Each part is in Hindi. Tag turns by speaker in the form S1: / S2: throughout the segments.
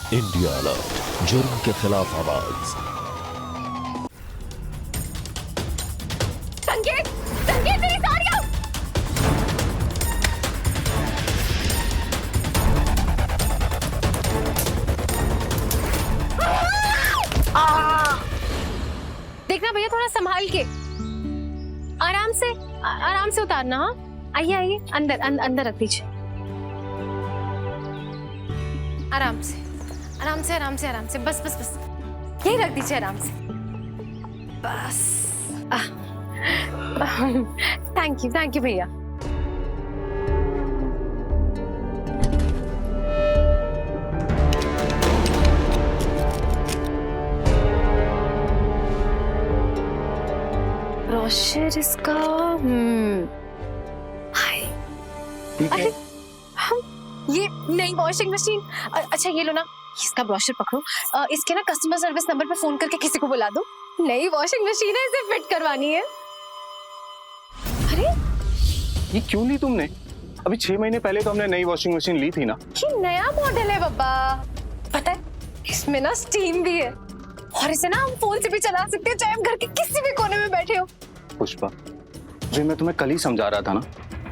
S1: इंडिया अलर्ट, जुर्म के खिलाफ आवाज।
S2: संकेत, संकेत मेरी साड़ियाँ! देखना भैया, थोड़ा संभाल के, आराम से उतारना। हाँ, आइए आइए, अंदर अंदर रख दीजिए। आराम से आराम से आराम से आराम से, बस बस बस, यही रख दीजिए आराम से, बस। थैंक यू भैया। ब्रोशर इसका हाय, अरे हम ये नई वॉशिंग मशीन, अच्छा ये लो ना, इसका ब्रोशर पकड़ो, इसके ना कस्टमर सर्विस नंबर पे फोन करके किसी को बुला दो, नई वॉशिंग मशीन है, इसे फिट करवानी है। अरे
S3: ये क्यों ली तुमने? अभी 6 महीने पहले तो हमने नई वॉशिंग मशीन ली थी ना।
S2: ये नया मॉडल है बाबा, पता है इसमें ना स्टीम भी है और इसे ना हम फोन से भी चला सकते हैं, चाहे हम घर के किसी भी कोने में बैठे हो।
S3: पुष्पा, जो मैं तुम्हें कल ही समझा रहा था ना,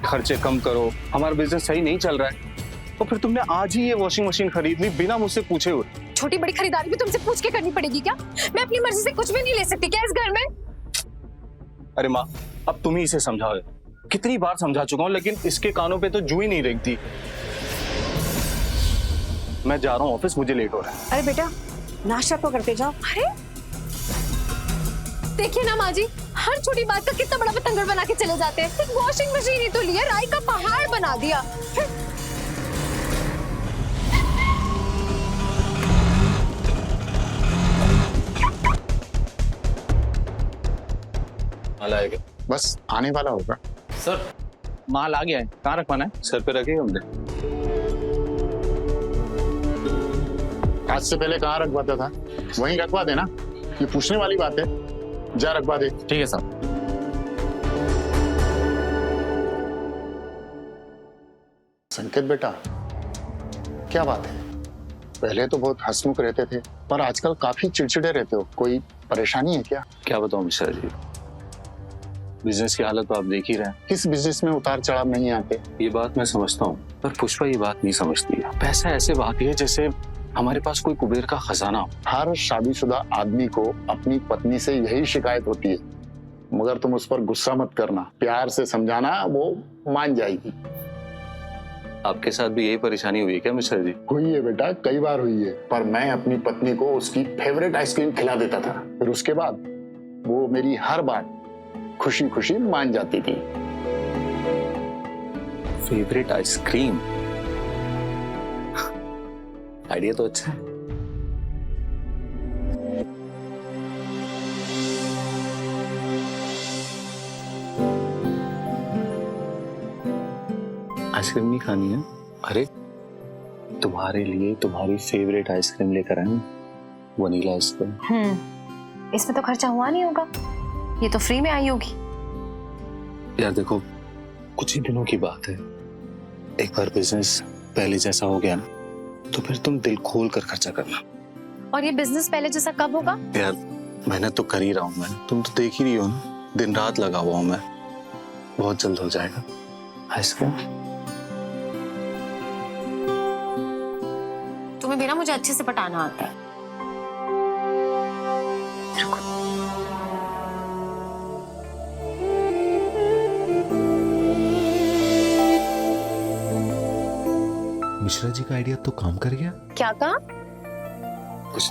S3: खर्चे कम करो, हमारा बिजनेस सही नहीं चल रहा है, और फिर तुमने आज ही ये वॉशिंग मशीन खरीद ली बिना मुझसे पूछे हुए।
S2: छोटी बड़ी खरीदारी भी तुमसे पूछ के करनी पड़ेगी क्या? मैं अपनी मर्जी से कुछ भी नहीं ले सकती क्या इस घर में?
S3: अरे माँ, अब तुम ही इसे समझाओ। कितनी बार समझा चुका हूँ, लेकिन इसके कानों पे तो जू ही नहीं रेंगती। मैं जा रहा हूँ ऑफिस, मुझे लेट हो रहा है।
S4: अरे बेटा, नाश्ता तो करते जाओ।
S2: अरे देखिए ना माँ जी, हर छोटी बात का कितना बड़ा पतंगड़ बना के चले जाते हैं। एक वॉशिंग मशीन ही तो लिया, राई का पहाड़ बना दिया।
S3: माल आएगा,
S5: बस आने वाला होगा।
S3: सर माल आ गया है, कहाँ रखवाना है? सर पे रखिए हमने।
S5: आज से पहले कहाँ रखवाता था, वहीं रखवा देना। ये पूछने वाली बात है, जा रखवा दे।
S3: ठीक है सर।
S5: संकेत बेटा, क्या बात है? पहले तो बहुत हंसमुख रहते थे, पर आजकल काफी चिड़चिड़े रहते हो। कोई परेशानी है क्या?
S3: क्या बताऊं मिश्रा जी, बिजनेस की हालत तो आप देख ही रहे हैं।
S5: किस बिजनेस में उतार चढ़ाव नहीं आते?
S3: ये बात मैं समझता हूँ, पर पुष्पा ये बात नहीं समझती है। पैसा ऐसे बहाती है जैसे हमारे पास कोई कुबेर का खजाना हो।
S5: हर शादीशुदा आदमी को अपनी पत्नी से यही शिकायत होती है, मगर तुम उस पर गुस्सा मत करना, प्यार से समझाना, वो मान जाएगी।
S3: आपके साथ भी यही परेशानी हुई है क्या मिश्रा जी?
S5: हुई है बेटा, कई बार हुई है, पर मैं अपनी पत्नी को उसकी फेवरेट आइसक्रीम खिला देता था, फिर उसके बाद वो मेरी हर बात खुशी खुशी मान जाती थी।
S3: फेवरेट आइसक्रीम, आइडिया तो अच्छा है। आइसक्रीम नहीं खानी है? अरे तुम्हारे लिए तुम्हारी फेवरेट आइसक्रीम लेकर आए, वनीला आइसक्रीम।
S2: इसमें तो खर्चा हुआ नहीं होगा, ये तो फ्री में आई होगी।
S3: यार देखो, कुछ ही दिनों की बात है, एक बार बिजनेस पहले जैसा हो गया ना, तो फिर तुम दिल खोल कर खर्चा करना।
S2: और ये बिजनेस पहले जैसा कब होगा?
S3: यार मेहनत तो कर ही रहा हूँ मैं, तुम तो देख ही रही हो ना, दिन रात लगा हुआ हूँ मैं। बहुत जल्द हो जाएगा। आइसक्रीम
S2: तुम्हें भी ना मुझे अच्छे से पटाना आता है।
S1: मिश्रा जी का आइडिया तो काम कर गया।
S2: क्या कहा?
S3: कुछ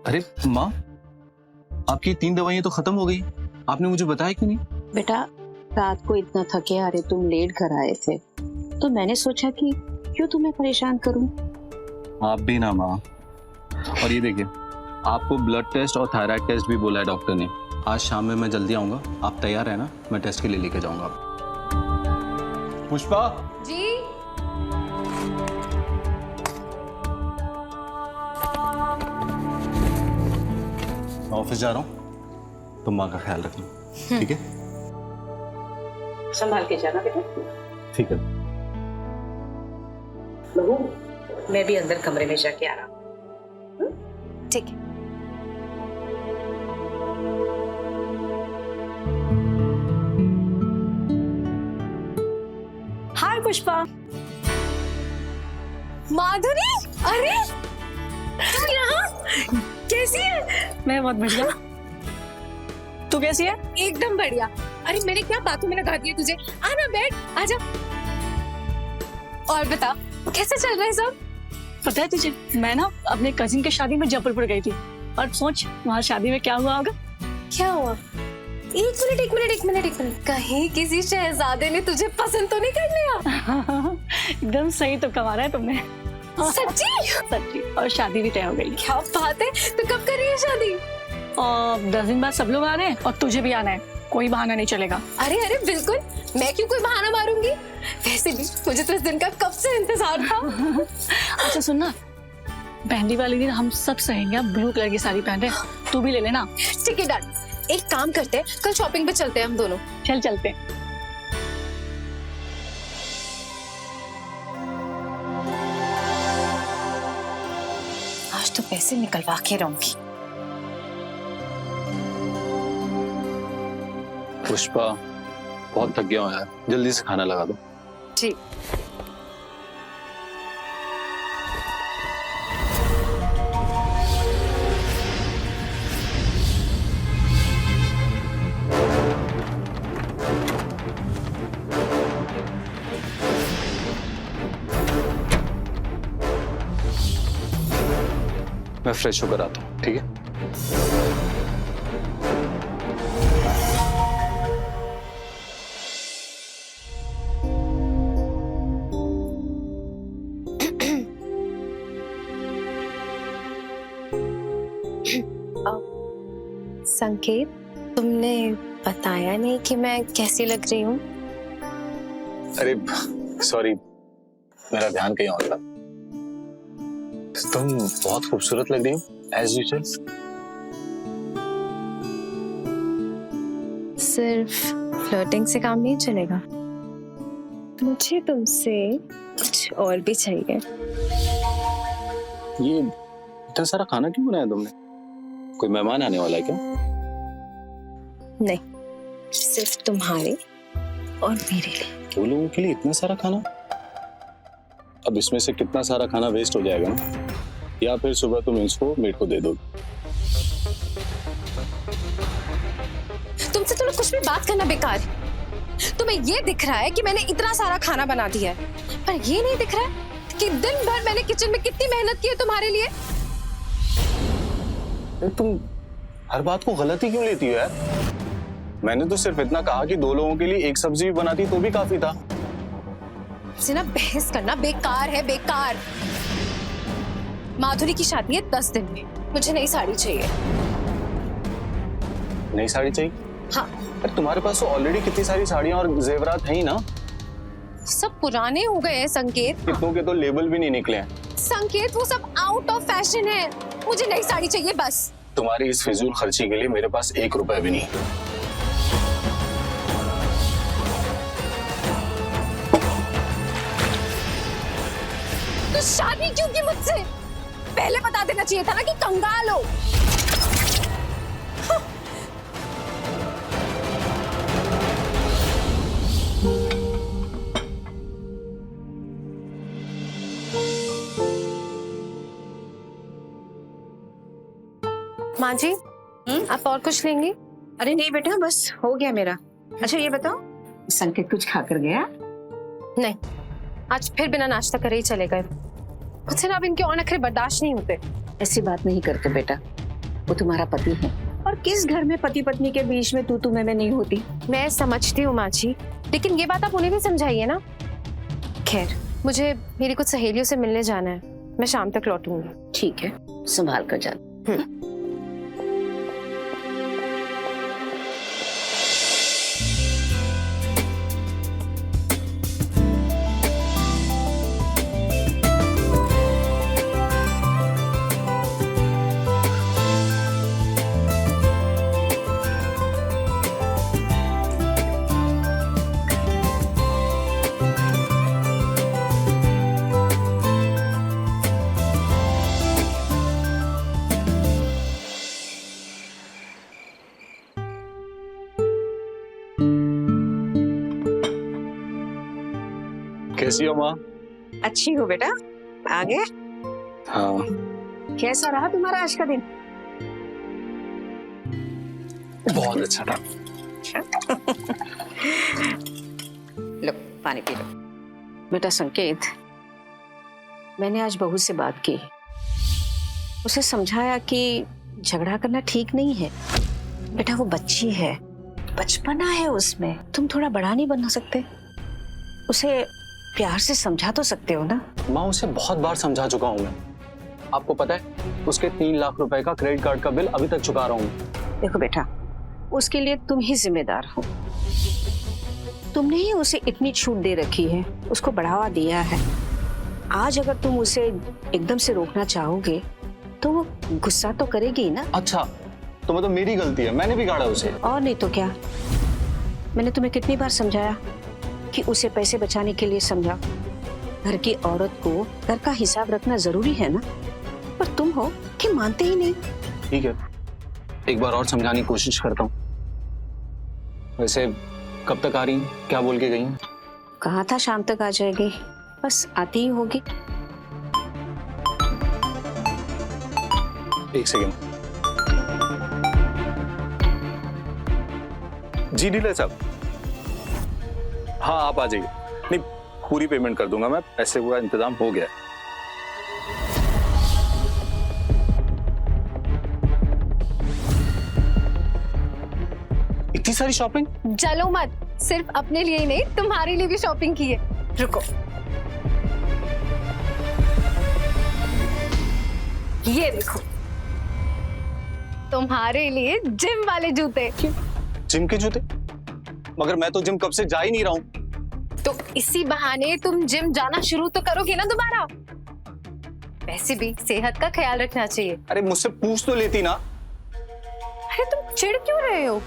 S3: अरे माँ, आपकी 3 दवाइयां तो खत्म हो गई, आपने मुझे बताया क्यों नहीं?
S4: बेटा, रात को इतना थके हारे तुम लेट घर आए थे, तो मैंने सोचा कि क्यों तुम्हें परेशान करूं।
S3: आप भी ना माँ। और ये देखिए, आपको ब्लड टेस्ट और थायराइड टेस्ट भी बोला है डॉक्टर ने। आज शाम में मैं जल्दी आऊंगा, आप तैयार है ना? मैं टेस्ट के लिए लेके जाऊंगा। पुष्पा
S2: जी
S3: मैं ऑफिस जा रहा हूँ, तुम माँ का ख्याल रखना, ठीक है?
S4: संभाल के जाना बेटा।
S3: ठीक है।
S4: बहू, मैं भी अंदर कमरे में जाके आ रहा हूँ।
S2: ठीक है।
S6: हाय पुष्पा।
S2: माधुरी, अरे तू यहाँ कैसी है?
S6: मैं बहुत बढ़िया। तू कैसी है?
S2: एकदम बढ़िया। अरे मैंने क्या बातों में लगा दिया तुझे? आना बैठ, आजा। और बता, कैसे चल रहा है सब?
S6: पता है तुझे, मैं ना अपने कजिन के शादी में जबलपुर गई थी और सोच वहाँ शादी में क्या हुआ होगा।
S2: क्या हुआ? एक मिनट। कहीं किसी शहजादे ने तुझे पसंद तो नहीं कर लिया?
S6: एकदम सही तो कमा है तुमने।
S2: सच्ची?
S6: सच्ची। और शादी भी तय हो गई।
S2: क्या बात है, तो कब कर रही है शादी?
S6: और 10 दिन बाद सब लोग आ रहे हैं और तुझे भी आना है, कोई बहाना नहीं चलेगा।
S2: अरे बिल्कुल, मैं क्यों कोई बहाना मारूंगी? वैसे भी मुझे तो इस दिन का कब से इंतजार था।
S6: अच्छा सुनना, मेहंदी वाले दिन हम सब सहेलियां ब्लू कलर की साड़ी पहन रहे हैं, तू भी ले लेना।
S2: ठीक है डन। एक काम करते हैं, कल शॉपिंग पे चलते हैं हम दोनों।
S6: चल चलते हैं।
S2: आज तो पैसे निकलवा के रहूंगी।
S3: पुष्पा, बहुत थक गया हूँ यार, जल्दी से खाना लगा दो।
S2: ठीक।
S3: मैं फ्रेश होकर आता हूँ, ठीक है?
S2: संकेत, तुमने बताया नहीं कि मैं कैसी लग रही हूँ।
S3: अरे सॉरी, मेरा ध्यान कहीं और था। तुम बहुत खूबसूरत लग रही हो, एज यूजुअल।
S2: सिर्फ फ्लर्टिंग से काम नहीं चलेगा, मुझे तुमसे कुछ और भी चाहिए।
S3: ये इतना सारा खाना क्यों बनाया तुमने? कोई मेहमान आने वाला है क्या?
S2: नहीं, सिर्फ तुम्हारे और मेरे लिए।
S3: 2 लोगों के लिए इतना सारा खाना? अब इसमें से कितना सारा खाना वेस्ट हो जाएगा ना, या फिर सुबह तुम इसको मेट को दे दो।
S2: तुमसे तो कुछ भी बात करना बेकार है। तुम्हें ये दिख रहा है कि मैंने इतना सारा खाना बना दिया है, पर ये नहीं दिख रहा है कि दिन भर मैंने किचन में कितनी मेहनत की है तुम्हारे लिए।
S3: तुम हर बात को गलत ही क्यों लेती हो यार? मैंने तो सिर्फ इतना कहा कि 2 लोगों के लिए एक सब्जी भी बनाती तो भी काफी था।
S2: से ना बहस करना बेकार है, बेकार। माधुरी की शादी है 10 दिन में, मुझे नई साड़ी चाहिए।
S3: नई साड़ी चाहिए?
S2: हाँ।
S3: अरे तुम्हारे पास तो ऑलरेडी कितनी सारी साड़ियां और जेवरात हैं ही ना।
S2: सब पुराने हो गए हैं संकेत।
S3: कितनों के तो लेबल भी नहीं निकले हैं।
S2: संकेत, वो सब आउट ऑफ फैशन है, मुझे नई साड़ी चाहिए बस।
S3: तुम्हारी इस फिजूल खर्ची के लिए मेरे पास 1 रुपया भी नहीं।
S2: तो शादी क्यों की मुझसे? पहले बता देना चाहिए था ना कि कंगाल हो। माँ जी, आप और कुछ लेंगी?
S4: अरे नहीं बेटा, बस हो गया मेरा। अच्छा ये बताओ, संकेत कुछ खाकर गया?
S2: नहीं, आज फिर बिना नाश्ता करे ही चले गए। मुझसे ना अब इनके और नखरे बर्दाश्त नहीं होते।
S4: ऐसी बात नहीं करते बेटा, वो तुम्हारा पति है, और किस घर में पति पत्नी के बीच में तू मैं नहीं होती।
S2: मैं समझती हूँ माँ जी, लेकिन ये बात आप उन्हें भी समझाइए ना। खैर, मुझे मेरी कुछ सहेलियों से मिलने जाना है, मैं शाम तक लौटूंगी।
S4: ठीक है, संभाल कर जा।
S3: कैसी हो माँ?
S4: अच्छी हो बेटा। आ गए?
S3: हाँ
S4: कैसा रहा तुम्हारा आज का दिन?
S3: बहुत अच्छा था।
S4: लो पानी पी लो। बेटा संकेत, मैंने आज बहू से बात की, उसे समझाया कि झगड़ा करना ठीक नहीं है। बेटा वो बच्ची है, बचपना है उसमें, तुम थोड़ा बड़ा नहीं बना सकते? उसे प्यार से समझा तो सकते हो ना?
S3: माँ उसे बहुत बार समझा चुका हूँ मैं। आपको पता है उसके 3 लाख रुपए का क्रेडिट कार्ड का बिल अभी तक चुका रहा हूँ।
S4: देखो बेटा, उसके लिए तुम ही जिम्मेदार हो। तुमने ही उसे इतनी छूट दे रखी है, उसको बढ़ावा दिया है। आज अगर तुम उसे एकदम से रोकना चाहोगे तो वो गुस्सा तो करेगी ही ना।
S3: अच्छा तो मतलब मेरी गलती है, मैंने बिगाड़ा उसे?
S4: और नहीं तो क्या। मैंने तुम्हें कितनी बार समझाया कि उसे पैसे बचाने के लिए समझा। घर की औरत को घर का हिसाब रखना जरूरी है ना, पर तुम हो कि मानते ही नहीं।
S3: ठीक है, एक बार और समझाने की कोशिश करता हूँ। वैसे कब तक आ रही हैं? क्या बोल के गई हैं?
S4: कहा था शाम तक आ जाएगी, बस आती ही होगी।
S3: एक सेकेंड। जी डीलर साहब, हाँ आप आ जाइए। नहीं पूरी पेमेंट कर दूंगा मैं, पैसे पूरा इंतजाम हो गया है। इतनी सारी शॉपिंग?
S2: चलो मत, सिर्फ अपने लिए ही नहीं तुम्हारे लिए भी शॉपिंग की है। रुको, ये देखो तुम्हारे लिए जिम वाले जूते।
S3: जिम के जूते? मगर मैं तो जिम कब से जा ही नहीं रहा हूँ।
S2: तो इसी बहाने तुम जिम जाना शुरू तो करोगे ना दोबारा। वैसे भी सेहत का ख्याल रखना चाहिए।
S3: अरे मुझसे पूछ तो लेती ना।
S2: अरे तुम चिढ़ क्यों रहे हो?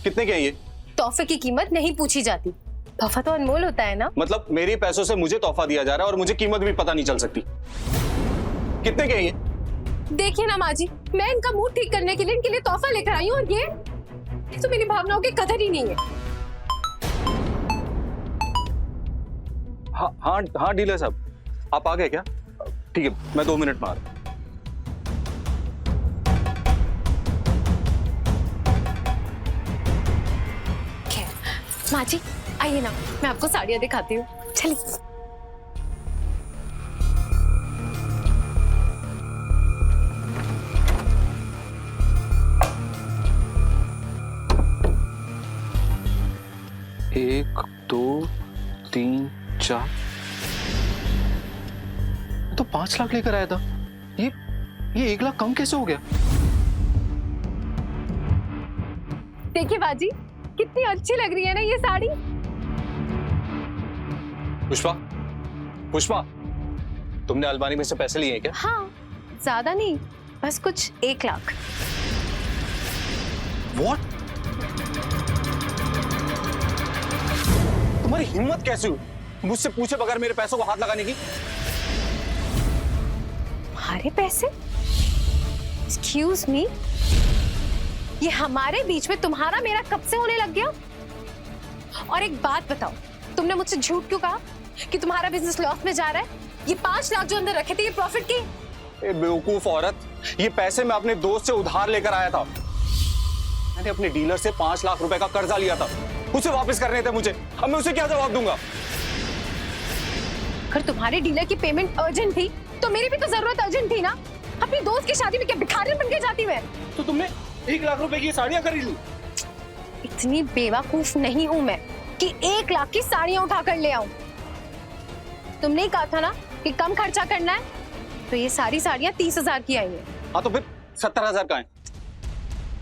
S3: कितने के हैं ये?
S2: तोहफे की कीमत नहीं पूछी जाती, तोहफा तो अनमोल होता है ना।
S3: मतलब मेरे पैसों से मुझे तोहफा दिया जा रहा है और मुझे कीमत भी पता नहीं चल सकती। कितने के हैं ये?
S2: देखिए ना माँ जी, मैं इनका मूड ठीक करने के लिए इनके लिए तोहफा लेकर आई हूँ और ये तो मेरी भावनाओं की कदर ही नहीं है।
S3: हाँ हाँ हाँ डीलर साहब, आप आ गए क्या? ठीक है, मैं 2 मिनट में आ रहा हूँ।
S2: माँ जी आइए ना, मैं आपको साड़ियाँ दिखाती हूँ। चलिए।
S3: एक 2 3 4, तो 5 लाख लेकर आया था। ये 1 लाख कम कैसे हो गया?
S2: देखिए बाजी, कितनी अच्छी लग रही है ना ये साड़ी।
S3: पुष्पा, पुष्पा, तुमने अलमारी में से पैसे लिए हैं क्या?
S2: हाँ, ज्यादा नहीं, बस कुछ 1 लाख।
S3: What? तुम्हारी हिम्मत कैसे हुई मुझसे पूछे बगैर मेरे पैसों को हाथ लगाने की?
S2: हमारे पैसे? एक्सक्यूज मी, ये हमारे बीच में तुम्हारा मेरा कब से होने लग गया? और एक बात बताओ, तुमने मुझसे झूठ क्यों कहा कि तुम्हारा बिजनेस लॉस में जा रहा है? ये 5 लाख जो अंदर रखे थे, ये प्रॉफिट की?
S3: ए बेवकूफ औरत, ये पैसे मैं अपने दोस्त से उधार लेकर आया था। मैंने अपने डीलर से 5 लाख रुपए का कर्जा लिया था, उसे वापस करने थे मुझे। अब मैं उसे क्या जवाब दूंगा?
S2: अगर तुम्हारे डीलर की पेमेंट अर्जेंट थी तो मेरी भी तो जरूरत अर्जेंट थी ना। अपनी दोस्त की शादी में क्या भिखारी बन के जाती मैं?
S3: तो तुमने 1 लाख रुपए की साड़ियां खरीद ली?
S2: इतनी बेवकूफ नहीं हूं मैं कि 1 लाख की साड़ियां उठा कर ले आऊं। तुमने ही कहा था ना कि कम खर्चा करना है, तो ये सारी साड़ियां 30,000 की आई हैं।
S3: हाँ तो फिर 70,000 का है।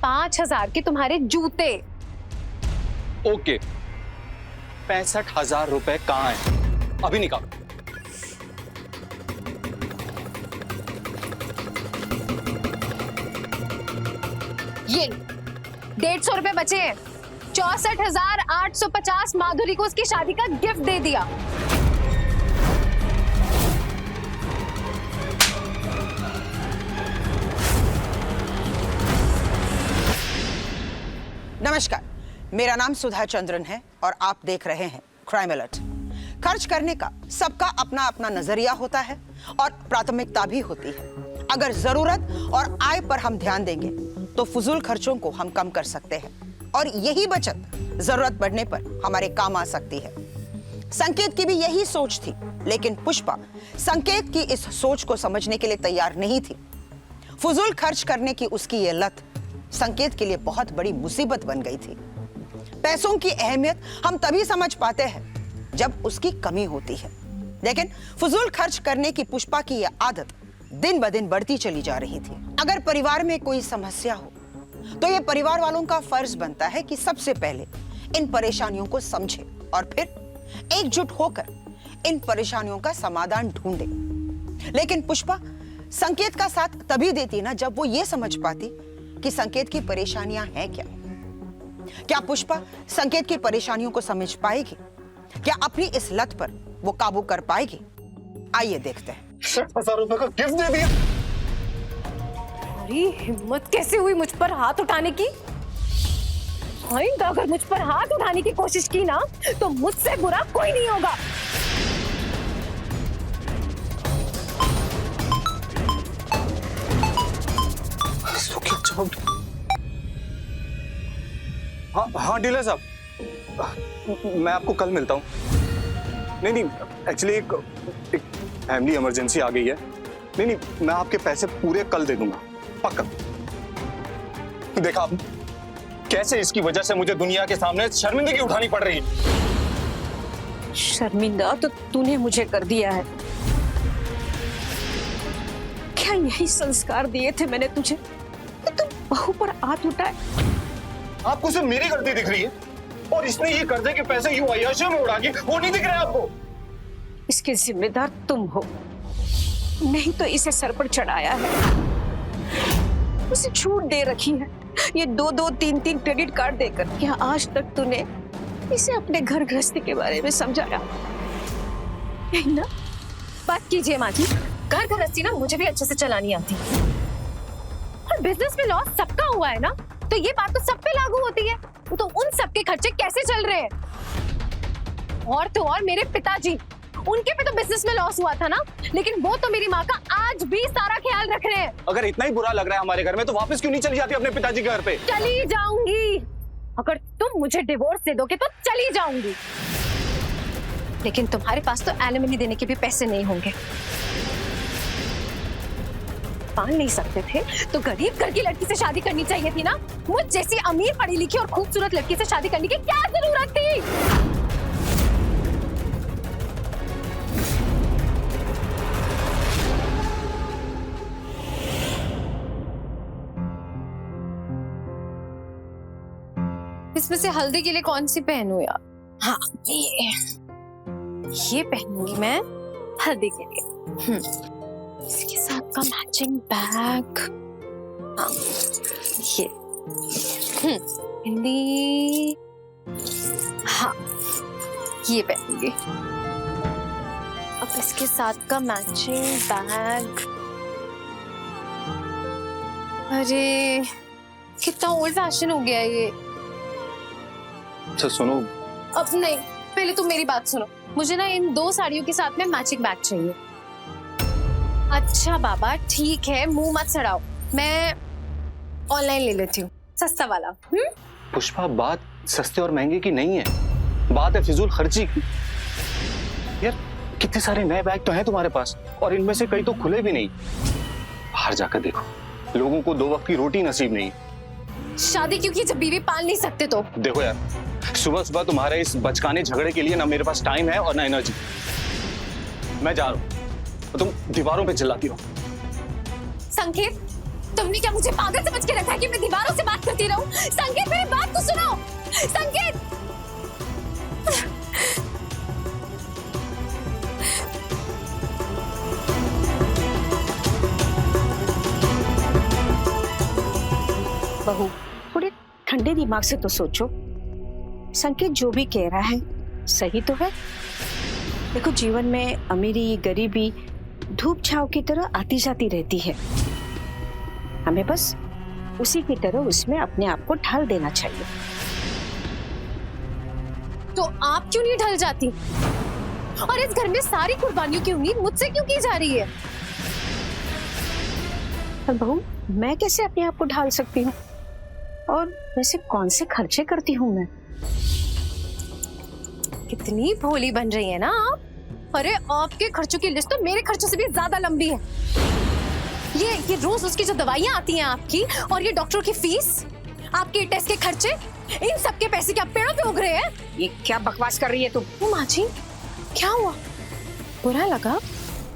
S2: 5,000 के तुम्हारे जूते।
S3: ओके, 65,000 रुपए कहाँ है? अभी निकालो।
S2: ये 150 रुपए बचे हैं। 64,850 माधुरी को उसकी शादी का गिफ्ट दे दिया।
S7: नमस्कार, मेरा नाम सुधा चंद्रन है और आप देख रहे हैं क्राइम अलर्ट। खर्च करने का सबका अपना अपना नजरिया होता है और प्राथमिकता भी होती है। अगर जरूरत और आय पर हम ध्यान देंगे तो फजूल खर्चों को हम कम कर सकते हैं और यही बचत जरूरत पड़ने पर हमारे काम आ सकती है। संकेत की भी यही सोच थी, लेकिन पुष्पा संकेत की इस सोच को समझने के लिए तैयार नहीं थी। फजूल खर्च करने की उसकी ये लत संकेत के लिए बहुत बड़ी मुसीबत बन गई थी। पैसों की अहमियत हम तभी समझ पाते हैं जब उसकी कमी होती है, लेकिन फजूल खर्च करने की पुष्पा की यह आदत दिन ब दिन बढ़ती चली जा रही थी। अगर परिवार में कोई समस्या हो तो ये परिवार वालों का फर्ज बनता है कि सबसे पहले इन परेशानियों को समझे और फिर एकजुट होकर इन परेशानियों का समाधान ढूंढे। लेकिन पुष्पा संकेत का साथ तभी देती ना जब वो ये समझ पाती कि संकेत की परेशानियां हैं क्या। क्या पुष्पा संकेत की परेशानियों को समझ पाएगी? क्या अपनी इस लत पर वो काबू कर पाएगी? आइए देखते हैं।
S3: 60,000 रुपए का गिफ्ट दे दिया।
S2: अरे हिम्मत कैसे हुई मुझ पर हाथ उठाने की? आइंदा अगर मुझ पर हाथ उठाने की कोशिश की ना तो मुझसे बुरा कोई नहीं होगा।
S3: हाँ हाँ डीलर साहब, मैं आपको कल मिलता हूँ। नहीं एक्चुअली एक फैमिली इमरजेंसी आ गई है। नहीं मैं आपके पैसे पूरे कल दे दूंगा, पक्का। देखा आप कैसे इसकी वजह से मुझे दुनिया के सामने शर्मिंदगी उठानी पड़ रही है।
S4: शर्मिंदा तो तूने मुझे कर दिया है। क्या यही संस्कार दिए थे मैंने तुझे कि तुम बहू पर हाथ उठाए?
S3: आपको सिर्फ मेरी गलती दिख रही है और इसने ये कर्जे के पैसे यूं अय्याशियों में उड़ा के वो नहीं दिख रहे आपको?
S4: इसके जिम्मेदार तुम हो, नहीं तो इसे सर पर चढ़ाया है, उसे छूट दे रखी है ये 2-2, 3-3 क्रेडिट कार्ड देकर। क्या आज तक तूने इसे अपने घर गृहस्थी के बारे में समझाया? नहीं ना?
S2: बात कीजिए माँ जी, घर गृहस्थी ना मुझे भी अच्छे से चलानी आती है और बिजनेस में लॉस सबका हुआ है ना, तो ये बात तो सब पे लागू होती है। तो उन सबके खर्चे कैसे चल रहे हैं? और तो और मेरे पिताजी, उनके पे तो बिजनेस में लॉस हुआ था ना, लेकिन वो तो मेरी माँ का आज भी सारा ख्याल रख रहे हैं।
S3: अगर इतना ही बुरा लग रहा है हमारे घर में तो वापस क्यों नहीं चली जाती अपने पिताजी के घर पे?
S2: चली जाऊंगी, अगर तुम मुझे डिवोर्स दे दोगे तो चली जाऊंगी, लेकिन तुम्हारे पास तो एलिमनी देने के भी पैसे नहीं होंगे। पाल नहीं सकते थे तो गरीब घर की लड़की से शादी करनी चाहिए थी ना। मुझ जैसी अमीर पढ़ी लिखी और खूबसूरत लड़की से शादी करने की क्या जरूरत थी? इसमें से हल्दी के लिए कौन सी पहनूं यार? हाँ ये पहनूंगी मैं हल्दी के लिए। इसके साथ का मैचिंग बैग, हाँ ये हल्दी, हाँ ये पहनूंगी। अब इसके साथ का मैचिंग बैग, अरे कितना ओल्ड फैशन हो गया ये।
S3: अच्छा सुनो,
S2: अब नहीं, पहले तुम मेरी बात सुनो। मुझे ना इन 2 साड़ियों के साथ में मैचिंग बैग चाहिए। अच्छा बाबा ठीक है, मुंह मत सड़ाओ, मैं ऑनलाइन ले लेती हूँ सस्ता वाला।
S3: पुष्पा बात सस्ते और महंगे की नहीं है, बात है फिजूल खर्ची की। यार कितने सारे नए बैग तो हैं तुम्हारे पास और इनमें से कई तो खुले भी नहीं। बाहर जाकर देखो, लोगों को 2 वक्त की रोटी नसीब नहीं।
S2: शादी क्यों की जब बीवी पाल नहीं सकते तो?
S3: देखो यार, सुबह सुबह तुम्हारे इस बचकाने झगड़े के लिए ना मेरे पास टाइम है और ना एनर्जी। मैं जा रहा हूँ, तो तुम दीवारों पे चिल्लाती हो।
S2: संकेत, तुमने क्या मुझे पागल समझ के रखा है कि मैं दीवारों से बात करती रहूं? संकेत मेरी बात तो सुनो। संकेत
S4: बहू, थोड़े ठंडे दिमाग से तो सोचो। संकेत जो भी कह रहा है सही तो है। देखो जीवन में अमीरी गरीबी धूप छांव की तरह आती जाती रहती है, हमें बस उसी की तरह उसमें अपने आप को ढाल देना चाहिए।
S2: तो आप क्यों नहीं ढल जाती? और इस घर में सारी कुर्बानियों की उम्मीद मुझसे क्यों की जा रही है?
S4: पर बहू, मैं कैसे अपने आप को ढाल सकती हूँ? और वैसे कौन से खर्चे करती हूँ मैं?
S2: कितनी भोली बन रही है ना आप। अरे आपके खर्चों की लिस्ट तो मेरे खर्चों से भी ज्यादा लंबी है। ये रोज उसकी जो दवाइयाँ आती हैं आपकी, और ये डॉक्टरों की फीस, आपके टेस्ट के खर्चे, इन सब के पैसे क्या पेड़ों पे उग रहे हैं?
S4: ये क्या बकवास कर रही है तू?
S2: माँ जी, क्या हुआ? बुरा लगा?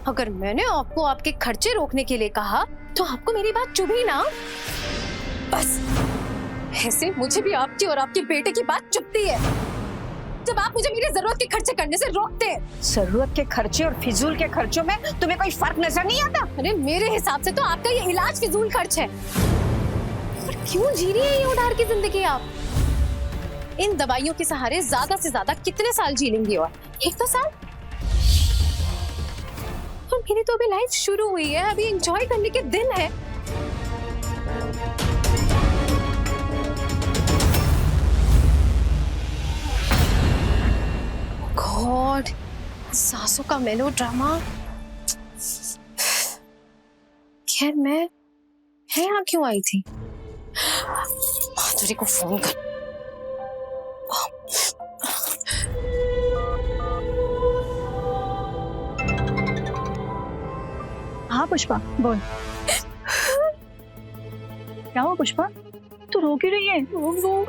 S2: अगर मैंने आपको आपके खर्चे रोकने के लिए कहा तो आपको मेरी बात चुभी ना? बस ऐसे मुझे भी आपकी और आपके बेटे की बात चुभती है जब आप मुझे मेरी जरूरत के खर्चे करने से रोकते हैं।
S4: जरूरत के खर्चे और फिजूल के खर्चों में तुम्हें कोई फर्क नजर नहीं आता?
S2: अरे मेरे हिसाब से तो आपका ये इलाज फिजूल खर्च है। पर क्यों जी रही है ये उधार की जिंदगी आप? इन दवाइयों के सहारे ज्यादा से ज्यादा कितने साल जी लेंगी? और 1-2 साल? और मेरी तो अभी लाइफ शुरू हुई है, अभी एंजॉय करने के दिन है। गॉड, सासों का मेलोड्रामा। खैर मैं यहाँ क्यों आई थी? माधुरी को फोन कर।
S6: हाँ पुष्पा, बोल। क्या हुआ पुष्पा, तू रो क्यों रही है?
S2: वो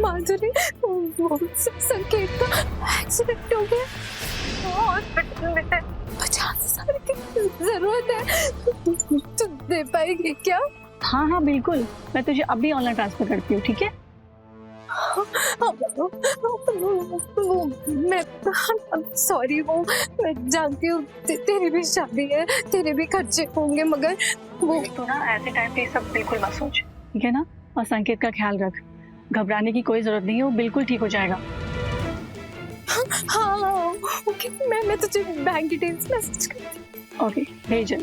S2: माधुरी, वो संकेत का एक्सीडेंट हो गया और हॉस्पिटल में है। 50,000 की जरूरत है, तू दे पाएगी क्या?
S6: हाँ हाँ बिल्कुल, मैं तुझे अभी ऑनलाइन ट्रांसफर करती हूँ, ठीक है?
S2: मैं सॉरी, वो मैं जानती हूँ तेरी भी शादी है, तेरे भी खर्चे होंगे, मगर वो
S6: तो ना ऐसे टाइम पे सब बिल्कुल मत सोच, ठीक है ना? और संकेत का ख्याल रख, घबराने की कोई जरूरत नहीं है, वो बिल्कुल ठीक हो जाएगा।
S2: हाँ ओके, मैं तुझे बैंक डिटेल्स मैसेज करती हूँ।
S6: ओके, भेज।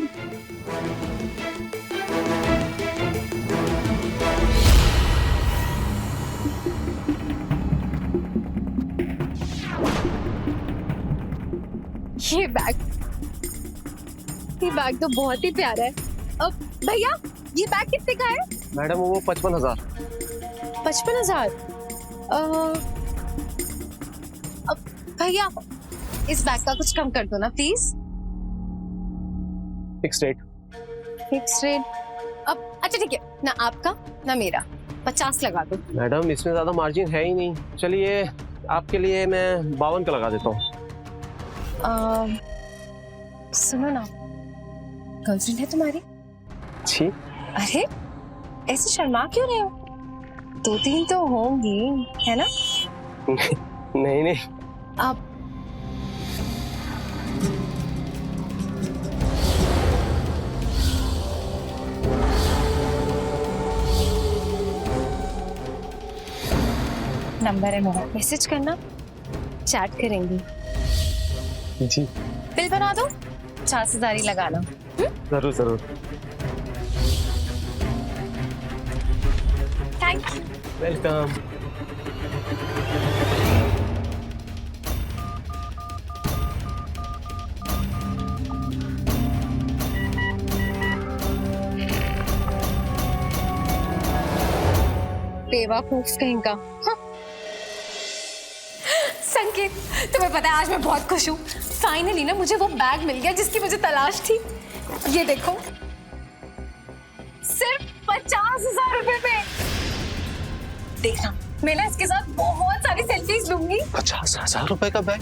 S2: ये बैग तो बहुत ही प्यारा है। अब भैया, ये बैग कितने का है?
S3: मैडम वो 55,000।
S2: 55,000? अब भैया इस बैग का कुछ कम कर दो ना please.
S3: Fix rate.
S2: Fix rate? अब अच्छा ठीक है, ना आपका ना मेरा, 50 लगा दो।
S8: मैडम इसमें ज्यादा मार्जिन है ही नहीं, चलिए आपके लिए मैं 52 का लगा देता हूँ।
S2: सुनो ना, गर्लफ्रेंड है तुम्हारी?
S8: जी?
S2: अरे ऐसे शर्मा क्यों रहे हो? 2-3 तो होंगी, है ना?
S8: नहीं नहीं।
S2: अब नंबर है मेरा, मैसेज करना, चैट करेंगे।
S8: जी
S2: बिल बना दो, 50,000 ही लगाना।
S8: जरूर जरूर।
S2: Thank you.
S8: वेलकम।
S2: बेवकूफ कहीं का। हाँ। संकेत, तुम्हें पता है आज मैं बहुत खुश हूँ। फाइनली ना मुझे वो बैग मिल गया जिसकी मुझे तलाश थी। ये देखो, सिर्फ 50,000 रुपए में। देखना, मैं ना इसके साथ बहुत सारी सेल्फीज लूंगी।
S3: 50,000 रुपए का बैग?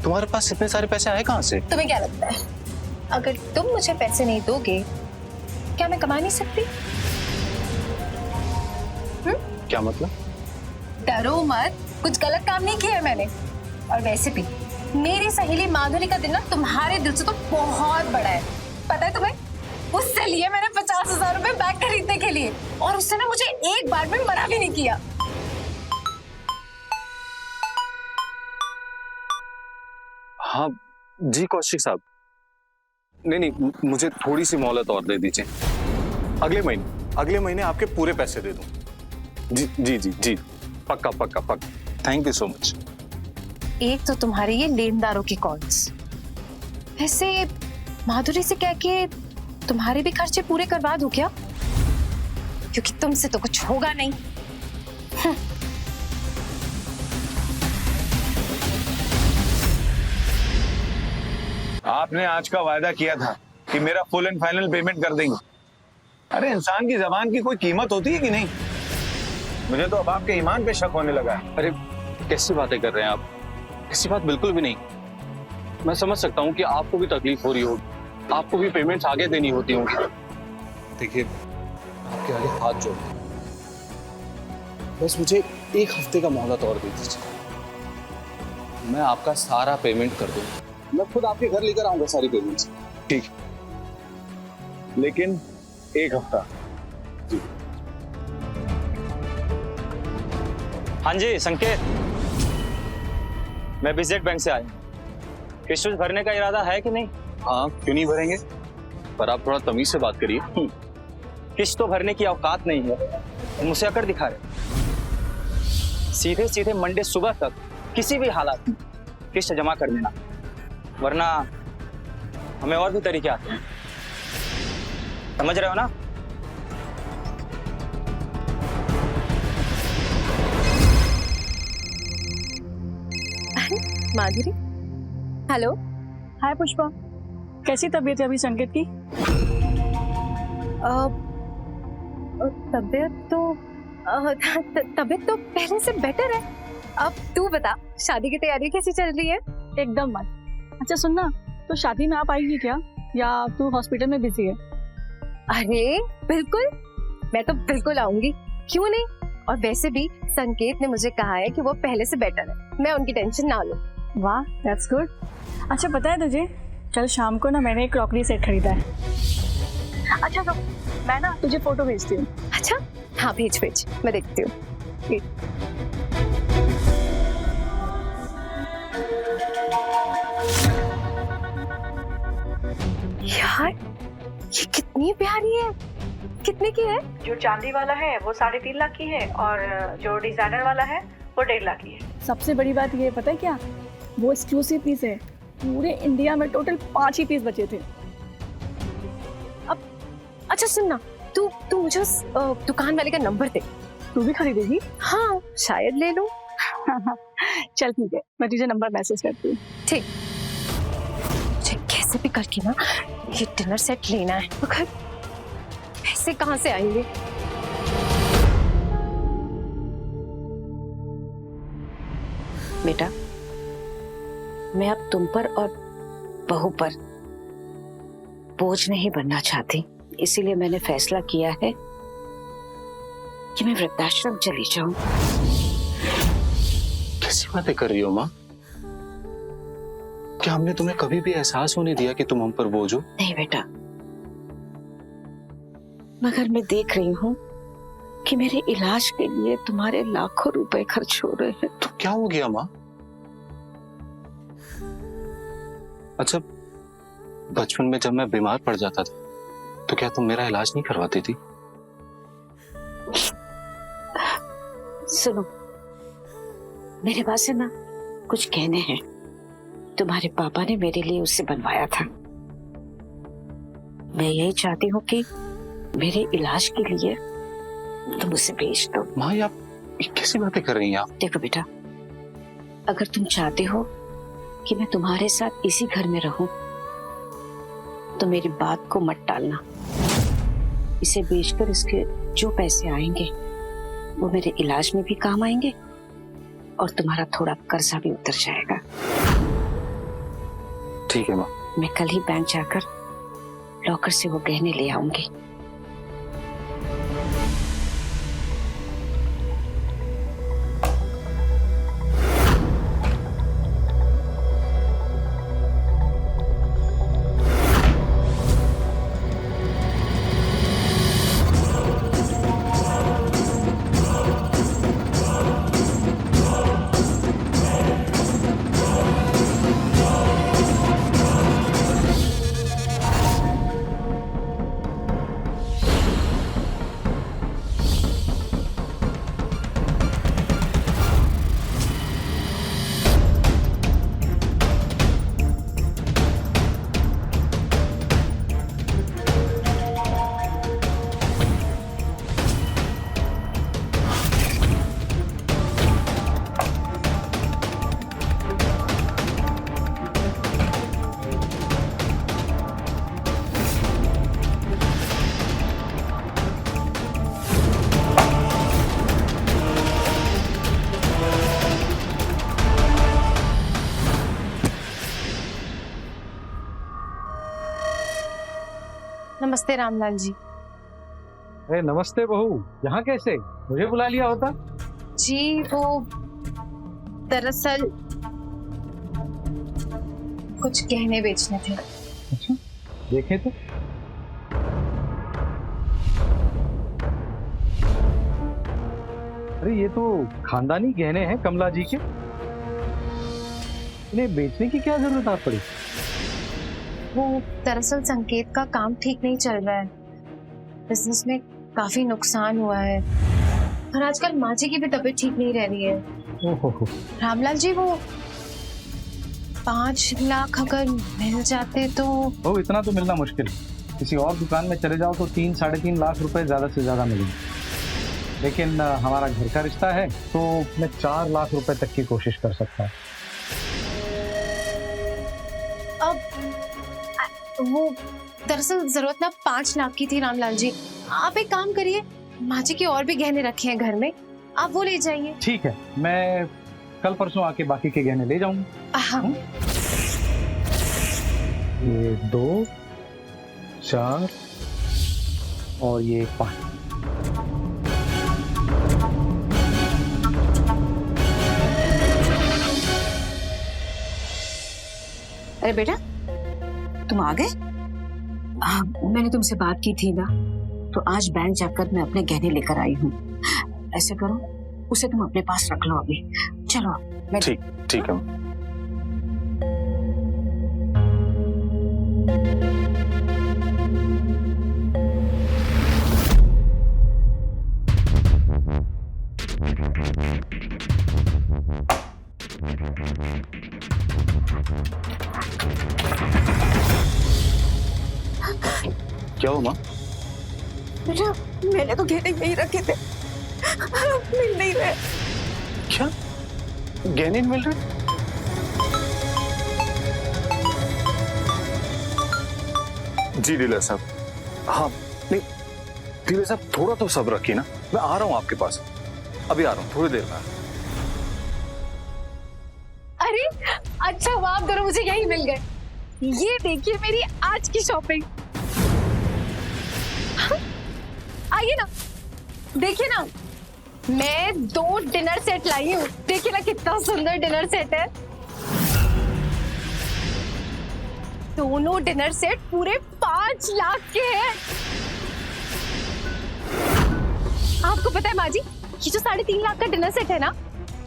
S3: तुम्हारे पास इतने सारे पैसे आए कहाँ से?
S2: तुम्हें क्या लगता है, अगर तुम मुझे पैसे नहीं दोगे क्या मैं कमा नहीं सकती?
S3: क्या मतलब?
S2: डरो मत, कुछ गलत काम नहीं किया है मैंने। और वैसे भी मेरी सहेली माधुरी का दिल ना तुम्हारे दिल से तो बहुत बड़ा है, पता है तुम्हें? उससे लिए मैंने 50,000 रुपए बैग खरीदने के लिए, और उससे ना मुझे एक बार में मना भी नहीं किया।
S3: हाँ जी कौशिक साहब, नहीं नहीं, मुझे थोड़ी सी मोहलत और दे दीजिए। अगले महीने आपके पूरे पैसे दे दूं। जी जी जी जी, पक्का पक्का पक्का। Thank you so much.
S2: एक तो तुम्हारे ये लेनदारों के कॉल्स, वैसे माधुरी से कह के तुम्हारे भी खर्चे पूरे करवा दूं क्या? क्योंकि तुमसे तो कुछ होगा नहीं।
S9: आपने आज का वायदा किया था कि मेरा फुल एंड फाइनल पेमेंट कर देंगे। अरे इंसान की जबान की कोई कीमत होती है कि नहीं? मुझे तो अब आपके ईमान पे शक होने लगा है।
S3: अरे कैसी बातें कर रहे हैं आप? ऐसी बात बिल्कुल भी नहीं। मैं समझ सकता हूँ कि आपको भी तकलीफ हो रही होगी, आपको भी पेमेंट्स आगे देनी होती होंगी।
S9: देखिए, आपके आगे हाथ जोड़ते हैं, बस मुझे एक हफ्ते का मोहलत और दे दीजिए। मैं आपका सारा पेमेंट कर दूंगा। मैं खुद आपके घर लेकर आऊंगा सारी पेमेंट्स। ठीक है, लेकिन एक हफ्ता। जी
S10: हाँ जी संकेत, मैं विजेट बैंक से आया हूँ। किस्त भरने का इरादा है कि नहीं?
S3: हाँ, क्यों नहीं भरेंगे, पर आप थोड़ा तमीज से बात करिए।
S10: किस्त तो भरने की औकात नहीं है, मुझसे अकड़ दिखा रहे। सीधे सीधे मंडे सुबह तक किसी भी हालात में किस्त जमा कर देना, वरना हमें और भी तरीके आते हैं। समझ रहे हो ना?
S2: माधुरी, हेलो।
S6: हाय पुष्पा, कैसी तबीयत है अभी संकेत की?
S2: तबीयत तो पहले से बेटर है। अब तू बता, शादी की तैयारी कैसी चल रही है?
S6: एकदम मस्त। अच्छा सुनना, तो शादी में आप आएगी क्या, या तू हॉस्पिटल में बिजी है?
S2: अरे बिल्कुल, मैं तो बिल्कुल आऊंगी, क्यों नहीं। और वैसे भी संकेत ने मुझे कहा है कि वो पहले से बेटर है, मैं उनकी टेंशन ना लूं।
S6: वाह, दैट्स गुड। अच्छा पता है तुझे, कल शाम को ना मैंने एक क्रॉकरी सेट खरीदा है। अच्छा तो मैं ना तुझे फोटो भेजती हूँ।
S2: अच्छा हाँ, भेज भेज, मैं देखती हूँ। यार ये कितनी प्यारी है। कितने की है?
S6: जो चांदी वाला है वो 3.5 लाख की है, और जो डिजाइनर वाला है वो 1.5 लाख की है। सबसे बड़ी बात ये पता है क्या, वो एक्सक्लूसिव पीस है। पूरे इंडिया में टोटल 5 ही पीस बचे थे।
S2: अब अच्छा सुनना, तू मुझे उस दुकान वाले का नंबर दे।
S6: तू भी खरीदेगी?
S2: हाँ शायद ले लूं।
S6: चल ठीक है, मैं तुझे नंबर मैसेज करती हूँ।
S2: ठीक, मुझे कैसे भी करके ना ये डिनर सेट लेना है, मगर पैसे कहाँ से आएंगे?
S4: बेटा, मैं अब तुम पर और बहू पर बोझ नहीं बनना चाहती, इसीलिए मैंने फैसला किया है कि मैं वृद्धाश्रम चली जाऊं।
S3: कैसी बातें कर रही हो माँ? क्या हमने तुम्हें कभी भी एहसास होने दिया कि तुम हम पर बोझ हो?
S4: नहीं बेटा, मगर मैं देख रही हूँ कि मेरे इलाज के लिए तुम्हारे लाखों रुपए खर्च हो रहे हैं।
S3: तो क्या हो गया माँ? अच्छा, बचपन में जब मैं बीमार पड़ जाता था तो क्या तुम मेरा इलाज नहीं करवाती थी?
S4: सुनो, मेरे पास है ना कुछ कहने हैं। तुम्हारे पापा ने मेरे लिए उसे बनवाया था। मैं यही चाहती हूँ कि मेरे इलाज के लिए तुम उसे भेज दो।
S3: माँ, आप कैसी बातें कर रही हैं आप?
S4: देखो बेटा, अगर तुम चाहते हो कि मैं तुम्हारे साथ इसी घर में रहूं, तो मेरी बात को मत टालना। इसे बेचकर इसके जो पैसे आएंगे वो मेरे इलाज में भी काम आएंगे, और तुम्हारा थोड़ा कर्जा भी उतर जाएगा।
S3: ठीक है माँ।
S4: मैं कल ही बैंक जाकर लॉकर से वो गहने ले आऊंगी।
S2: नमस्ते रामलाल जी।
S11: अरे नमस्ते बहू, यहाँ कैसे? मुझे बुला लिया होता।
S2: जी वो दरअसल कुछ गहने बेचने थे।
S11: अच्छा, देखे तो। अरे ये तो खानदानी गहने हैं कमला जी के, इन्हें बेचने की क्या जरूरत आ पड़ी?
S2: वो दरअसल संकेत का काम ठीक नहीं चल रहा है, बिजनेस में काफी नुकसान हुआ है और आजकल माँ जी की भी तबीयत ठीक नहीं रह रही है।
S11: ओहो।
S2: रामलाल जी वो 5 लाख अगर मिल जाते तो।
S11: ओ, इतना तो मिलना मुश्किल है। किसी और दुकान में चले जाओ तो 3-3.5 लाख रुपए ज्यादा से ज्यादा मिलेंगे, लेकिन हमारा घर का रिश्ता है तो मैं 4 लाख रुपए तक की कोशिश कर सकता हूँ।
S2: अब वो दरअसल जरूरत ना 5 लाख की थी रामलाल जी। आप एक काम करिए, माँ जी के और भी गहने रखे हैं घर में, आप वो ले जाइए।
S11: ठीक है, मैं कल परसों आके बाकी के गहने ले जाऊंगा।
S2: हाँ।
S11: ये 2, 4 और ये 5।
S4: अरे बेटा, तुम आ गए? मैंने तुमसे बात की थी ना, तो आज बैंक जाकर मैं अपने गहने लेकर आई हूँ। ऐसे करो, उसे तुम अपने पास रख लो अभी। चलो मैं
S3: ठीक है। क्या हुआ माँ?
S6: बेटा मैंने तो गहने यही रखे थे, मिल नहीं रहे।
S3: क्या गहने नहीं मिल रहे? जी डीलर साहब, हाँ नहीं डीलर साहब थोड़ा तो सब्र रखिए ना, मैं आ रहा हूँ आपके पास, अभी आ रहा हूँ थोड़ी देर में।
S2: अरे अच्छा हुआ आप दोनों मुझे यही मिल गए। ये देखिए मेरी आज की शॉपिंग। आइए ना, देखिए ना, मैं 2 डिनर सेट लाई हूँ। देखिए ना कितना सुंदर डिनर सेट है। दोनों डिनर सेट पूरे 5 लाख के हैं। आपको पता है माँ जी, ये जो 3.5 लाख का डिनर सेट है ना,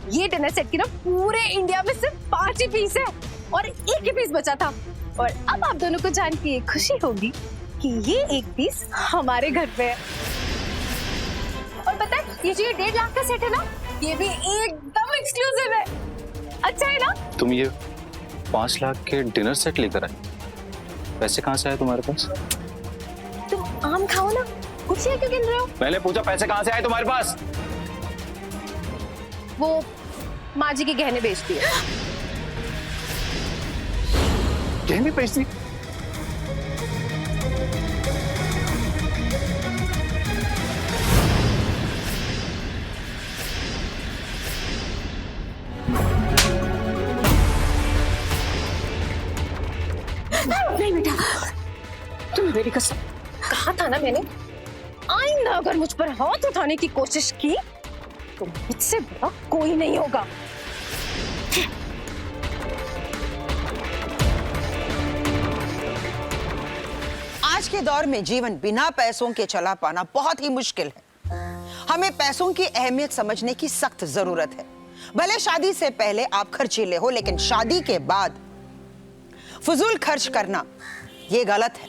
S2: ये डिनर सेट की ना पूरे इंडिया में सिर्फ 5 ही पीस है और 1 ही पीस बचा था। और अब आप दोनों को जान के खुशी होगी कि ये 1 पीस हमारे घर पे है। और पता है ये जो 1.5 लाख का सेट है ना, ये भी एकदम एक्सक्लूसिव है। अच्छा है ना?
S3: तुम ये 5 लाख के डिनर सेट लेकर आए, पैसे कहाँ से आए तुम्हारे पास?
S2: तुम आम खाओ ना, खुशियाँ क्यों गिन रहे हो?
S3: पहले पूछा पैसे कहाँ से आए तुम्हारे पास?
S2: वो माँ जी के गहने बेचती है।
S3: गहने बेचती?
S2: नहीं बेटा, तुम मेरी कसम, कहा था ना मैंने, आइंदा अगर मुझ पर हाथ उठाने की कोशिश की तो मुझसे बड़ा कोई नहीं होगा।
S7: आज के दौर में जीवन बिना पैसों के चला पाना बहुत ही मुश्किल है। हमें पैसों की अहमियत समझने की सख्त जरूरत है। भले शादी से पहले आप खर्चीले हो, लेकिन शादी के बाद फजूल खर्च करना ये गलत है।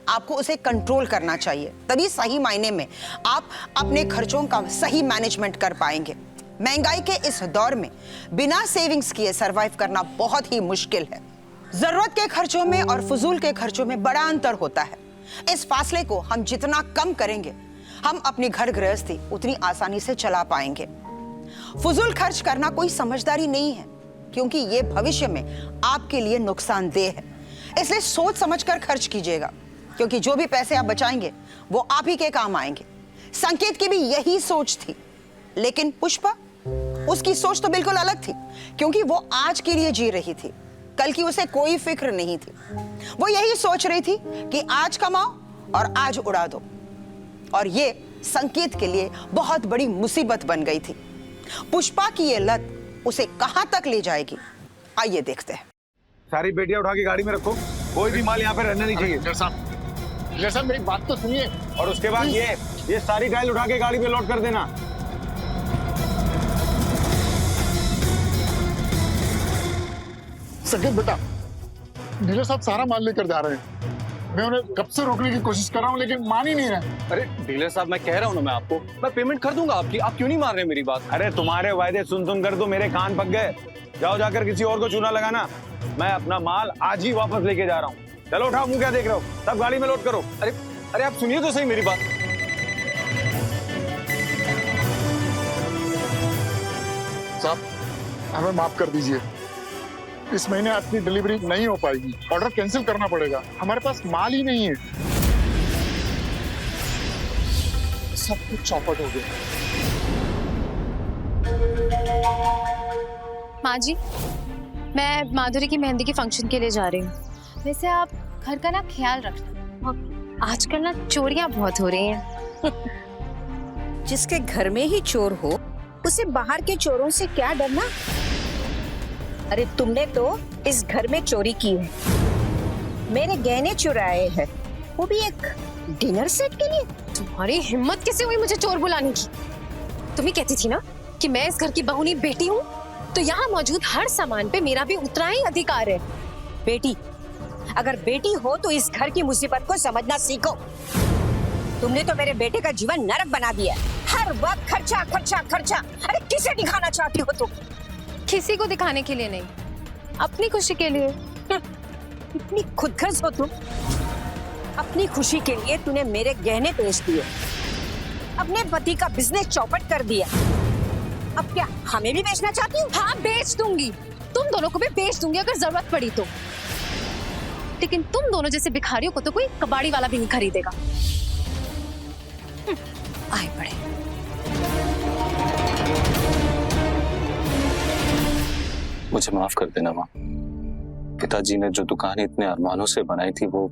S7: आपको उसे कंट्रोल करना चाहिए, तभी सही मायने में आप अपने खर्चों का सही मैनेजमेंट कर पाएंगे। महंगाई के इस दौर में बिना सेविंग्स किए सरवाइव करना बहुत ही मुश्किल है। जरूरत के खर्चों में और फजूल के खर्चों में बड़ा अंतर होता है। इस फासले को हम जितना कम करेंगे, हम अपनी घर गृहस्थी उतनी आसानी से चला पाएंगे। फजूल खर्च करना कोई समझदारी नहीं है, क्योंकि ये भविष्य में आपके लिए नुकसानदेह है। इसलिए सोच समझकर खर्च कीजिएगा, क्योंकि जो भी पैसे आप बचाएंगे वो आप ही के काम आएंगे। संकेत की भी यही सोच थी, लेकिन पुष्पा, उसकी सोच तो बिल्कुल अलग थी, क्योंकि वो आज के लिए जी रही थी, कल की उसे कोई फिक्र नहीं थी। वो यही सोच रही थी कि आज कमाओ और आज उड़ा दो। और ये संकेत के लिए बहुत बड़ी मुसीबत बन गई थी। पुष्पा की ये लत उसे कहां तक ले जाएगी, आइए देखते हैं।
S11: सारी बेटियां उठा के गाड़ी में रखो, कोई भी माल यहाँ पे रहना नहीं चाहिए।
S5: इंजीनियर साहब मेरी बात तो सुनिए।
S11: और उसके बाद ये सारी टाइल उठा के गाड़ी में लोड कर देना।
S5: संकेत बेटा, डीलर साहब सारा माल लेकर जा रहे हैं। मैं उन्हें कब से रोकने की कोशिश कर रहा हूँ लेकिन मान ही नहीं रहे।
S9: अरे डीलर साहब, मैं कह रहा हूँ ना, मैं आपको मैं पेमेंट कर दूंगा आपकी, आप क्यों नहीं मान रहे मेरी बात?
S11: अरे तुम्हारे वायदे सुन सुन कर तो मेरे कान पक गए। जाओ जाकर किसी और को चूना लगाना। मैं अपना माल आज ही वापस लेके जा रहा हूँ। चलो उठाओ, मुंह क्या देख रहे हो? सब गाड़ी में लोड करो।
S9: अरे अरे आप सुनिए तो सही मेरी बात।
S5: साहब हमें माफ कर दीजिए, इस महीने आपकी डिलीवरी नहीं हो पाएगी, ऑर्डर कैंसिल करना पड़ेगा, हमारे पास माल ही नहीं है। सब कुछ चौपट हो गया।
S2: माँ जी, मैं माधुरी की मेहंदी के फंक्शन के लिए जा रही हूँ। वैसे आप घर का ना ख्याल रखना, आजकल ना चोरियां बहुत हो रही हैं।
S4: जिसके घर में ही चोर हो उसे बाहर के चोरों से क्या डरना? अरे तुमने तो इस घर में चोरी की है, मेरे गहने चुराए हैं, वो भी एक डिनर सेट के लिए।
S2: तुम्हारी हिम्मत कैसे हुई मुझे चोर बुलाने की? तुम ही कहती थी ना कि मैं इस घर की बहू नहीं बेटी हूँ, तो यहाँ मौजूद हर सामान पे मेरा भी उतना ही अधिकार है।
S4: बेटी, अगर बेटी हो तो इस घर की मुसीबत को समझना सीखो। तुमने तो मेरे बेटे का जीवन नरक बना दिया, हर वक्त खर्चा खर्चा खर्चा। अरे किसे दिखाना चाहती हो तुम?
S2: किसी को दिखाने के लिए नहीं, अपनी खुशी के लिए।
S4: इतनी खुदगर्ज हो तुम। अपनी खुशी के लिए तूने मेरे गहने बेच दिए, अपने पति का बिजनेस चौपट कर दिया। अब क्या हमें भी बेचना चाहती हूँ?
S2: हाँ, बेच दूंगी, तुम दोनों को भी बेच दूंगी अगर जरूरत पड़ी तो। लेकिन तुम दोनों जैसे भिखारियों को तो कोई कबाड़ी वाला भी नहीं खरीदेगा।
S4: आए पड़े।
S9: मुझे माफ कर देना माँ। पिताजी ने जो दुकान इतने अरमानों से बनाई थी वो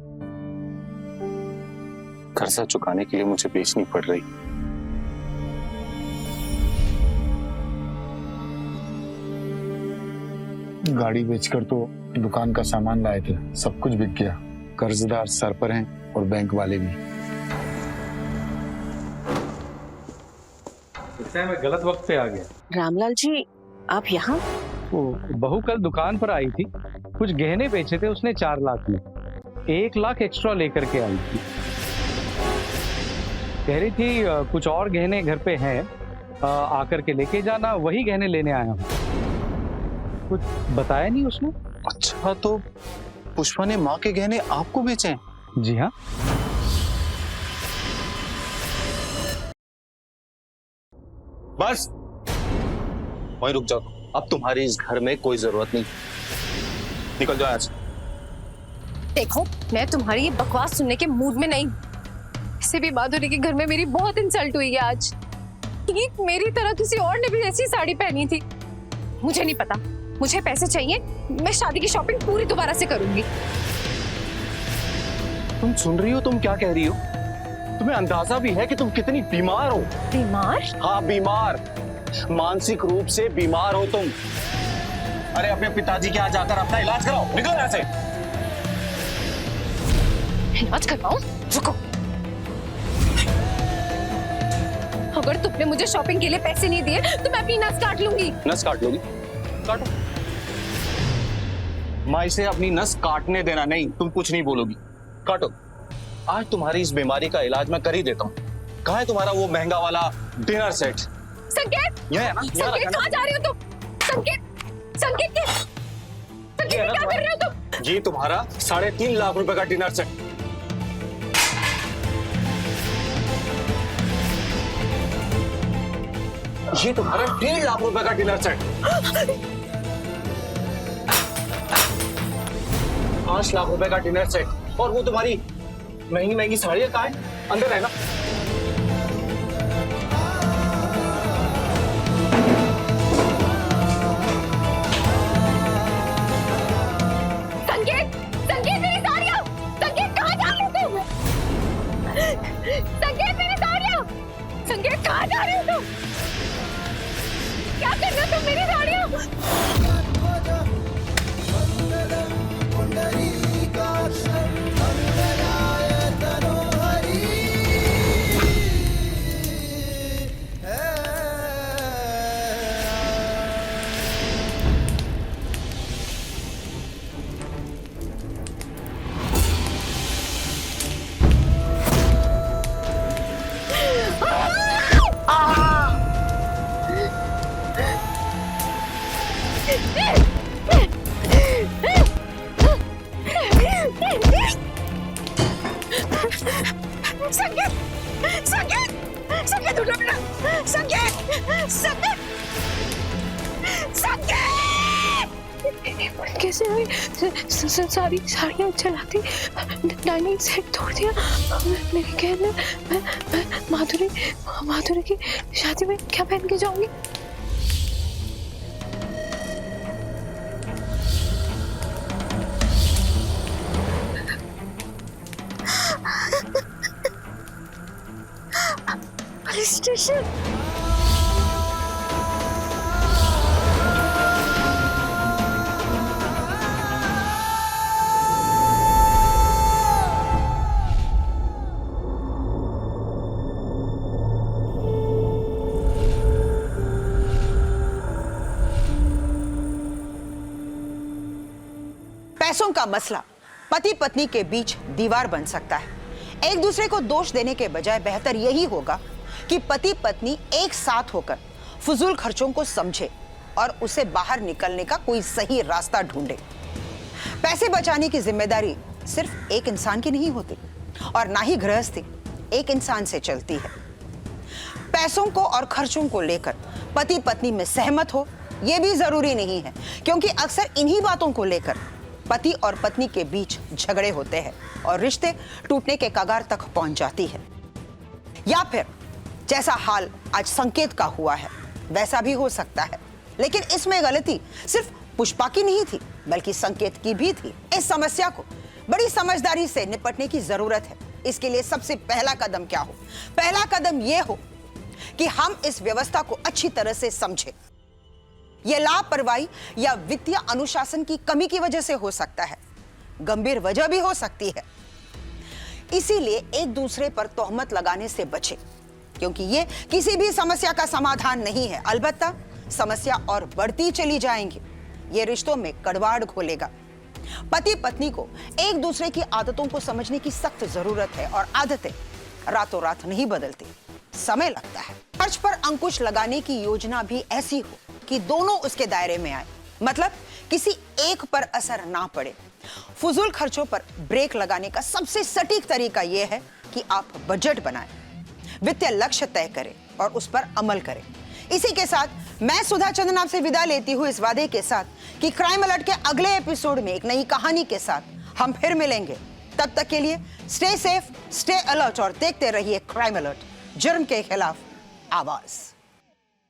S9: कर्जा चुकाने के लिए मुझे बेचनी पड़ रही।
S5: गाड़ी बेचकर तो दुकान का सामान लाए थे, सब कुछ बिक गया। कर्जदार सर पर हैं और बैंक वाले भी।
S11: मैं गलत वक्त पे आ गया।
S4: रामलाल जी, आप यहाँ?
S11: बहू कल दुकान पर आई थी, कुछ गहने बेचे थे उसने 4 लाख में, 1 लाख एक्स्ट्रा लेकर के आई थी। कह रही थी कुछ और गहने घर पे हैं, आकर के लेके जाना, वही गहने लेने आया हूँ। कुछ बताया नहीं उसने।
S9: अच्छा, तो पुष्पा ने माँ के गहने आपको बेचे हैं?
S11: जी हाँ।
S9: बस वहीं रुक जाओ, अब तुम्हारी इस घर में कोई जरूरत नहीं, निकल जाओ आज।
S2: देखो, मैं तुम्हारी ये बकवास सुनने के मूड में नहीं। इससे भी माधुरी के घर में मेरी बहुत इंसल्ट हुई है आज। ठीक मेरी तरह किसी और ने भी ऐसी साड़ी पहनी थी। मुझे नहीं पता, मुझे पैसे चाहिए, मैं शादी की शॉपिंग पूरी दोबारा से करूंगी।
S9: तुम सुन रही हो तुम क्या कह रही हो? तुम्हें अंदाजा भी है कि तुम कितनी बीमार हो?
S2: बीमार?
S9: हाँ बीमार, मानसिक रूप से बीमार हो तुम। अरे अपने पिताजी के यहाँ जाकर अपना इलाज कराओ, निकलो यहाँ से।
S2: इलाज करवाओ? रुको, अगर तुमने मुझे शॉपिंग के लिए पैसे नहीं दिए तो मैं अपनी नस काट लूंगी।
S9: नस काट लोगी? काटो। माँ, इसे अपनी नस काटने देना नहीं, तुम कुछ नहीं बोलोगी, काटो। आज तुम्हारी इस बीमारी का इलाज मैं कर ही देता हूँ। कहाँ है तुम्हारा वो महंगा वाला डिनर सेट?
S2: संकेत, संकेत कहाँ जा रही हो तुम? संकेत क्या कर रहे हो तुम?
S9: ये तुम्हारा 3.5 लाख रुपए का डिनर सेट। ये तुम्हारा 1.5 लाख रुपए का डिनर सेट। 5 लाख रुपए का डिनर सेट। और वो तुम्हारी महंगी महंगी साड़ियां कहाँ है? अंदर है ना?
S2: संकेत, मेरी साड़ियां! संकेत, कहाँ जा रहे हो तुम? करना तुम मेरी साड़ियाँ। संकेत, संकेत, संकेत उठो बेटा, संकेत, संकेत, संकेत। कैसे हुई? सारी साड़ियाँ चलाती, डाइनिंग सेट तोड़ दिया। मेरी कहन मैं माधुरी की शादी में क्या पहन के जाऊंगी? Police station.
S7: पैसों का मसला पति पत्नी के बीच दीवार बन सकता है। एक दूसरे को दोष देने के बजाय बेहतर यही होगा कि पति पत्नी एक साथ होकर फजूल खर्चों को समझे और उसे बाहर निकलने का कोई सही रास्ता ढूंढे। पैसे बचाने की जिम्मेदारी सिर्फ एक इंसान की नहीं होती और ना ही गृहस्थी एक इंसान से चलती है। पैसों को और खर्चों को लेकर पति पत्नी में सहमत हो यह भी जरूरी नहीं है, क्योंकि अक्सर इन्हीं बातों को लेकर पति और पत्नी के बीच झगड़े होते हैं और रिश्ते टूटने के कगार तक पहुंच जाती है। या फिर जैसा हाल आज संकेत का हुआ है वैसा भी हो सकता है, लेकिन इसमें गलती सिर्फ पुष्पा की नहीं थी बल्कि संकेत की भी थी। इस समस्या को बड़ी समझदारी से निपटने की जरूरत है। इसके लिए सबसे पहला कदम क्या हो? पहला कदम यह हो कि हम इस व्यवस्था को अच्छी तरह से समझें। यह लापरवाही या वित्तीय अनुशासन की कमी की वजह से हो सकता है, गंभीर वजह भी हो सकती है। इसीलिए एक दूसरे पर तोहमत लगाने से बचें, क्योंकि ये किसी भी समस्या का समाधान नहीं है। अलबत्ता समस्या और बढ़ती चली जाएंगी। ये रिश्तों में कड़वाड़ घोलेगा। पति पत्नी को एक दूसरे की आदतों को समझने की सख्त जरूरत है और आदतें रातों रात नहीं बदलती, समय लगता है। खर्च पर अंकुश लगाने की योजना भी ऐसी हो कि दोनों उसके दायरे में आए, मतलब किसी एक पर असर ना पड़े। फजूल खर्चों पर ब्रेक लगाने का सबसे सटीक तरीका यह है कि आप बजट बनाएं, वित्तीय लक्ष्य तय करें और उस पर अमल करें। इसी के साथ मैं सुधा चंदन आपसे विदा लेती हूँ इस वादे के साथ कि क्राइम अलर्ट के अगले एपिसोड में एक नई कहानी के साथ हम फिर मिलेंगे। तब तक के लिए स्टे सेफ, स्टे अलर्ट और देखते रहिए क्राइम अलर्ट, जुर्म के खिलाफ आवाज।